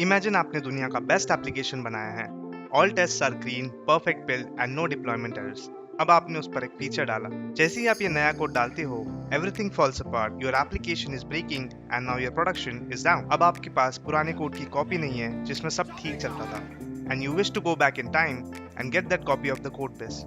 Imagine आपने दुनिया का बेस्ट एप्लीकेशन बनाया है। All tests are green, perfect build and no deployment errors. अब आपने उस पर एक फीचर डाला। जैसे ही आप ये नया कोड डालते हो, everything falls apart, your application is breaking and now your production is down. अब आपके पास पुराने कोड की कॉपी नहीं है जिसमें सब ठीक चलता था, and you wish to go back in time and get that copy of the code base.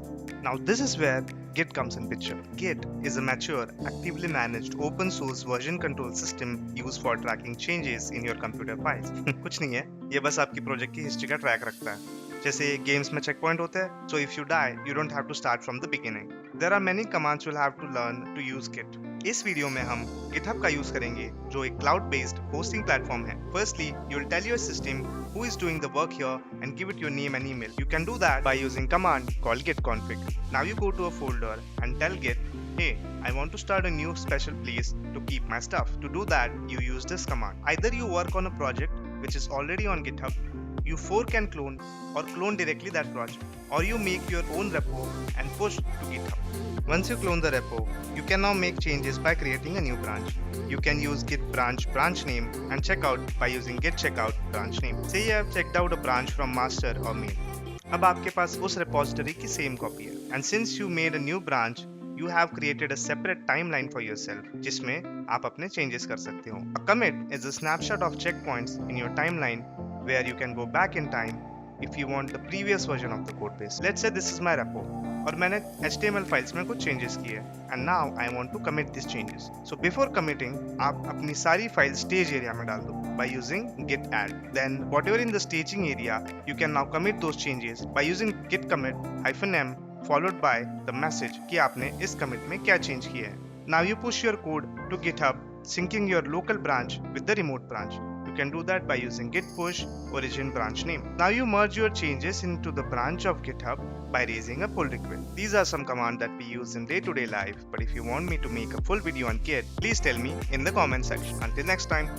Now this is where Git comes in picture. Git is a mature, actively managed open source version control system used for tracking changes in your computer files. कुछ नहीं है, ये बस आपकी project की history का track रखता है। जैसे गेम्स में चेक पॉइंट होते हैं, so if you die, you don't have to start from the beginning. There are many commands you'll have to learn to use Git. इस वीडियो में हम GitHub का यूज करेंगे, जो एक क्लाउड बेस्ड होस्टिंग प्लेटफॉर्म है। Firstly, you'll tell your system who is doing the work here and give it your name and email. You can do that by using command called Git Config. Now you go to a folder and tell Git, hey, I want to start a new special place to keep my stuff. To do that, you use this command. Either you work on a project which is already on GitHub, you fork and clone or clone directly that project, or you make your own repo and push to GitHub. Once you clone the repo, you can now make changes by creating a new branch. You can use git branch name and checkout by using git checkout branch name. Say you have checked out a branch from master or main. अब आपके पास उस repository की same copy है. And since you made a new branch, you have created a separate timeline for yourself, जिसमें आप अपने changes कर सकते हो. A commit is a snapshot of checkpoints in your timeline where you can go back in time if you want the previous version of the code base. Let's say this is my repo और मैंने HTML files में कुछ changes किए and now I want to commit these changes. So before committing, आप अपनी सारी files stage area में डाल दो by using Git Add. Then whatever in the staging area, you can now commit those changes by using git commit -m followed by the message कि आपने इस commit में क्या change किए हैं. Now you push your code to GitHub, syncing your local branch with the remote branch. You can do that by using git push origin branch name. Now you merge your changes into the branch of GitHub by raising a pull request. These are some commands that we use in day-to-day life, but if you want me to make a full video on Git, please tell me in the comment section. Until next time.